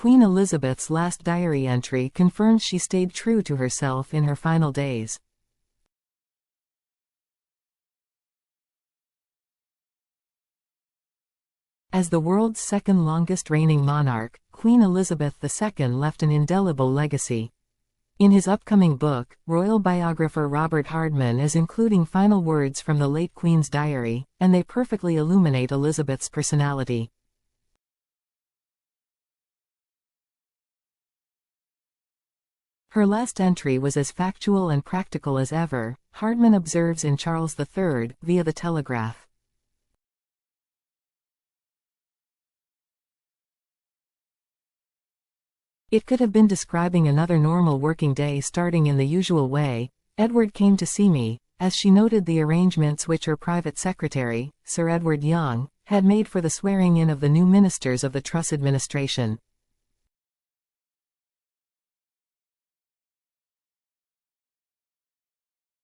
Queen Elizabeth's last diary entry confirms she stayed true to herself in her final days. As the world's second longest reigning monarch, Queen Elizabeth II left an indelible legacy. In his upcoming book, royal biographer Robert Hardman is including final words from the late Queen's diary, and they perfectly illuminate Elizabeth's personality. Her last entry was as factual and practical as ever, Hardman observes in Charles III, via The Telegraph. It could have been describing another normal working day starting in the usual way. Edward came to see me, as she noted the arrangements which her private secretary, Sir Edward Young, had made for the swearing-in of the new ministers of the Truss administration.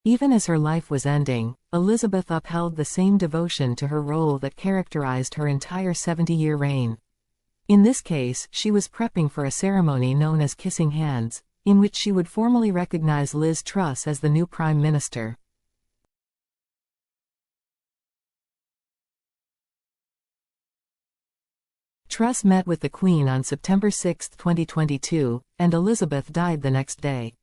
Even as her life was ending, Elizabeth upheld the same devotion to her role that characterized her entire 70-year reign. In this case, she was prepping for a ceremony known as Kissing Hands, in which she would formally recognize Liz Truss as the new Prime Minister. Truss met with the Queen on September 6, 2022, and Elizabeth died the next day.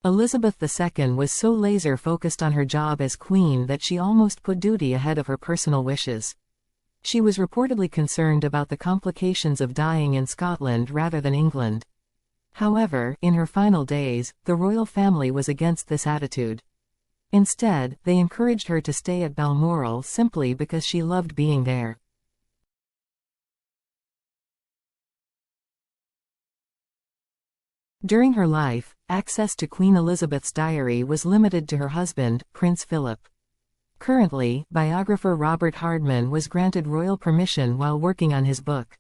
Elizabeth II was so laser-focused on her job as Queen that she almost put duty ahead of her personal wishes. She was reportedly concerned about the complications of dying in Scotland rather than England. However, in her final days, the royal family was against this attitude. Instead, they encouraged her to stay at Balmoral simply because she loved being there. During her life, access to Queen Elizabeth's diary was limited to her husband, Prince Philip. Currently, biographer Robert Hardman was granted royal permission while working on his book.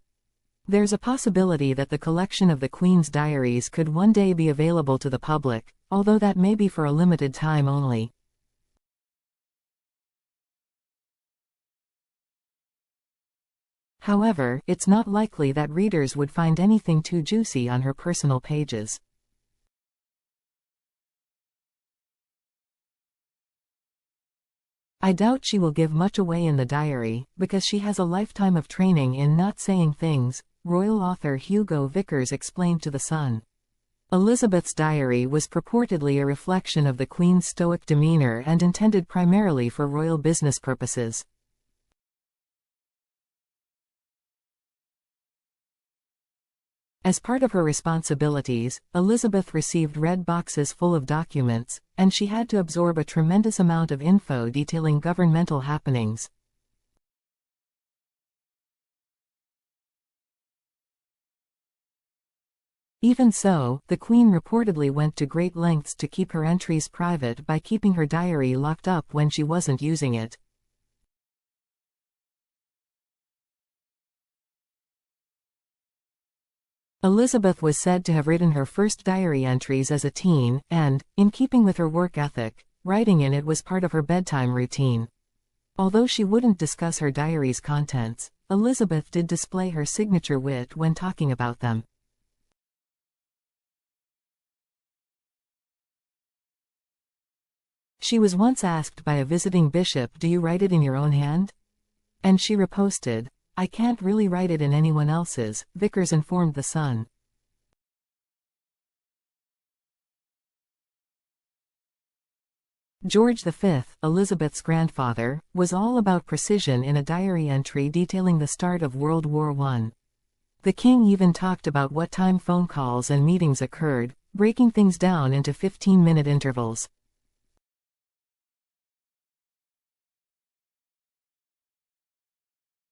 There's a possibility that the collection of the Queen's diaries could one day be available to the public, although that may be for a limited time only. However, it's not likely that readers would find anything too juicy on her personal pages. I doubt she will give much away in the diary, because she has a lifetime of training in not saying things, royal author Hugo Vickers explained to The Sun. Elizabeth's diary was purportedly a reflection of the Queen's stoic demeanor and intended primarily for royal business purposes. As part of her responsibilities, Elizabeth received red boxes full of documents, and she had to absorb a tremendous amount of info detailing governmental happenings. Even so, the Queen reportedly went to great lengths to keep her entries private by keeping her diary locked up when she wasn't using it. Elizabeth was said to have written her first diary entries as a teen, and, in keeping with her work ethic, writing in it was part of her bedtime routine. Although she wouldn't discuss her diary's contents, Elizabeth did display her signature wit when talking about them. She was once asked by a visiting bishop, "Do you write it in your own hand?" And she riposted, "I can't really write it in anyone else's," Vickers informed The Sun. George V, Elizabeth's grandfather, was all about precision in a diary entry detailing the start of World War I. The king even talked about what time phone calls and meetings occurred, breaking things down into 15-minute intervals.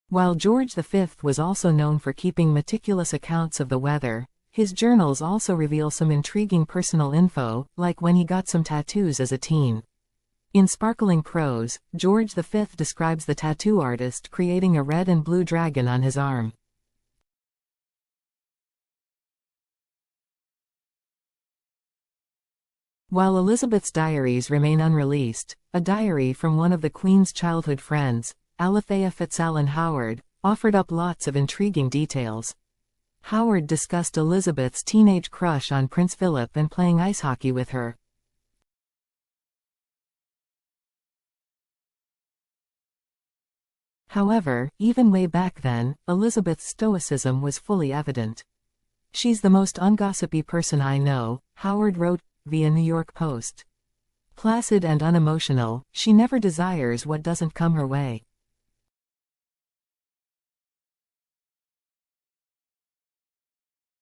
While George V was also known for keeping meticulous accounts of the weather, his journals also reveal some intriguing personal info, like when he got some tattoos as a teen. In sparkling prose, George V describes the tattoo artist creating a red and blue dragon on his arm. While Elizabeth's diaries remain unreleased, a diary from one of the Queen's childhood friends, Alethea Fitzalan Howard, offered up lots of intriguing details. Howard discussed Elizabeth's teenage crush on Prince Philip and playing ice hockey with her. However, even way back then, Elizabeth's stoicism was fully evident. "She's the most ungossipy person I know," Howard wrote via New York Post. "Placid and unemotional, she never desires what doesn't come her way."